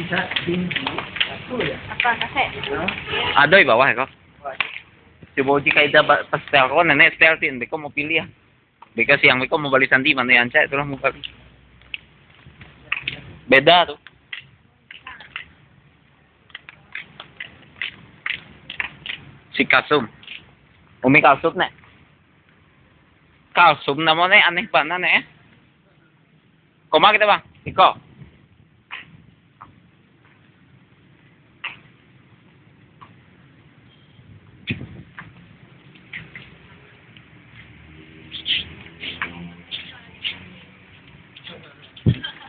Apa kasi? Ada di bawah ya kok. Coba uji kayak pastel kok nenek setel tin, beko mau pilih ya. Beko siang beko mau balik sandi mana yang cek itulah mau balik. Beda tuh. Si kalsum. Umi kalsum nek. Kalsum namanya aneh banget nek. Koma kita bang, Iko.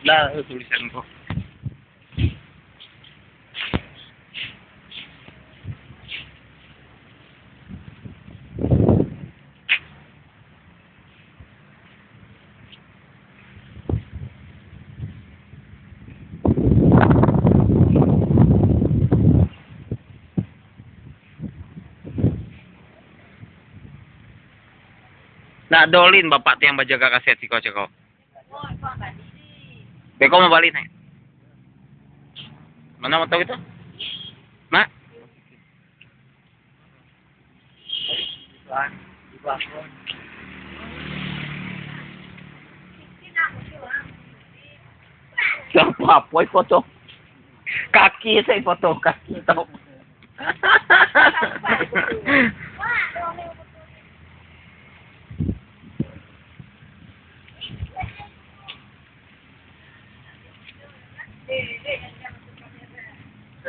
Lah tulisan kok. Nah, dolin bapak yang bajaga kaset si kocek kok. Beko mau balik nih. Mana mau tahu itu? Mak? Siapa boy foto? Kaki saya foto kaki tau.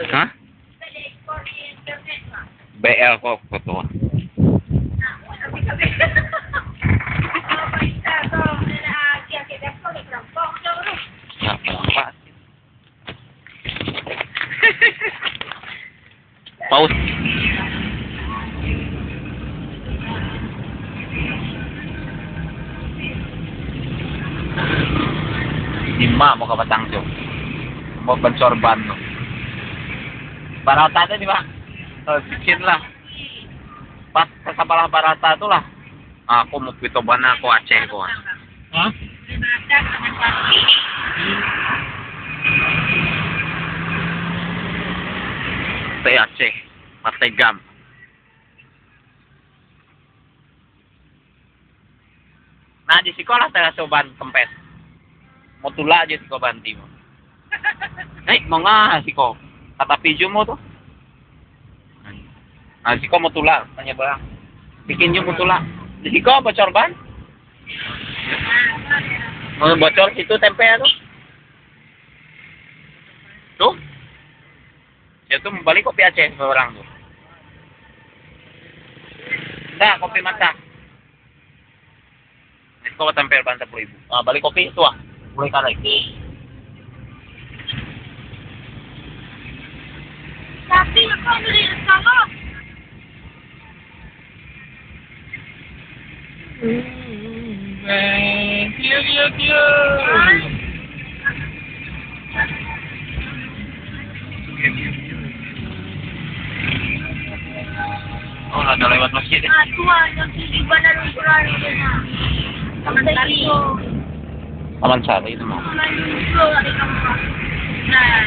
Hah? BL kok foto. Paus. Lima mau ke Batang tuh. Mau bencorban tuh. Barata itu nih pak, bikin lah. Pas kesabalah Barata itu lah. Aku mau pitoban aku Aceh kok. Hah? Teh Aceh, Pategam. Nah di sekolah saya soban kempes. Mau tula aja siko banti mo. Mau nggak siko? Kata piju mo tuh. Nah siko mau tula, tanya bang. Bikin ju mau tula. Di siko bocor ban? Mau bocor situ tempe tuh. Tuh. Ya tuh balik kopi Aceh ke orang tuh. Enggak, kopi mata. Ini kok tempel ban 10.000. Ah, balik kopi itu ah. Mulai kan lagi. Tapi ako nuli sama. Oh, ada lewat masjid ya? Tuan, yang di bandar ukuran itu na. Taman Sari. Taman Sari itu mah. Taman Luso, ada kamu. Nah,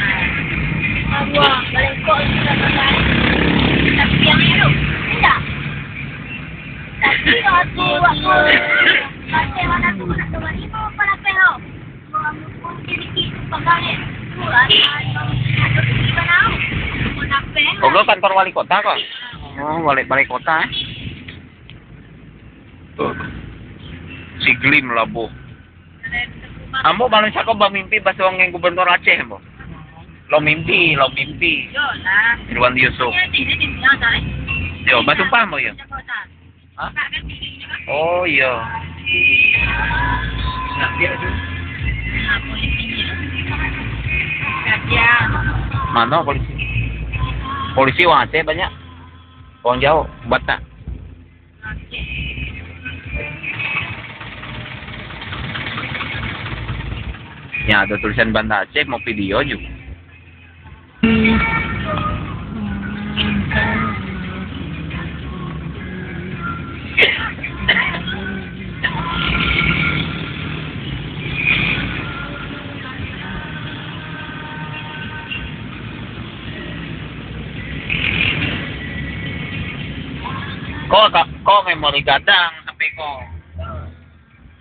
balik kok sudah selesai. Tapi yang itu, tidak. Tapi waktu masih mana tu nak coba ni mau pada pehau. Mau jadi pegangnya. Ada di mana? Mau nak pehau. Goblok kantor wali kota kok. Oh, balik kota. Tuh. Si Glim Labuh. Ambo malah siya ko ba mimpi ba sa ang gubernur Aceh mo? Lo mimpi. Yo lah. Irwan Yusuf. Yo, basumpah mo yun. Hah? Oh, iya. Mana polisi? Polisi wang Aceh banyak. Wang jauh, Batak. Ya, ada tulisan Banda Aceh mau video juga. memori gadang HP ko.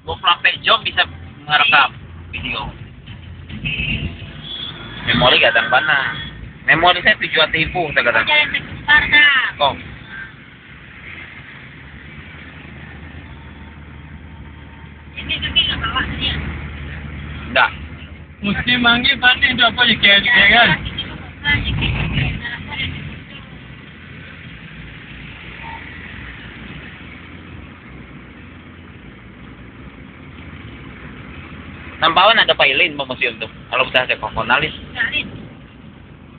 24 jam bisa merekam video. Memori gadang mana? Memori saya 7.000 saya gadang. Jangan sekitar dah. Kok? Ini nggak bawa dia. Enggak. Mesti manggil panik tu apa je kira kan? Nampawan ada pailin mo museum tuh. Kalau kita sa kokonalis.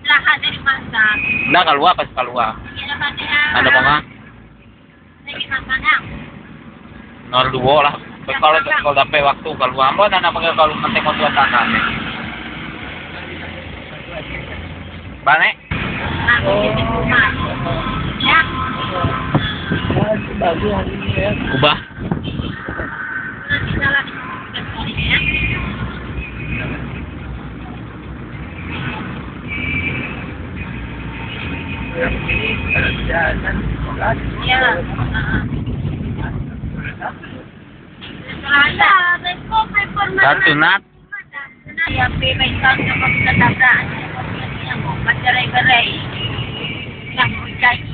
Lahat dari masa. Enggak keluar pas keluar. Kira ba dia? Ada pa nga? Lagi makanang. Norduo lah. Kalau dapat waktu keluar mo na napagka kalau nanti ko tuwa tangan. Bane? Aku di rumah. Ya. Ubah. Nanti jalan ke sini ya. Ya. Ada, besok paper Satu nat. Ya, pemay sa mga pagkatataan. Yang mau, macerai-berai. Yang mau jadi.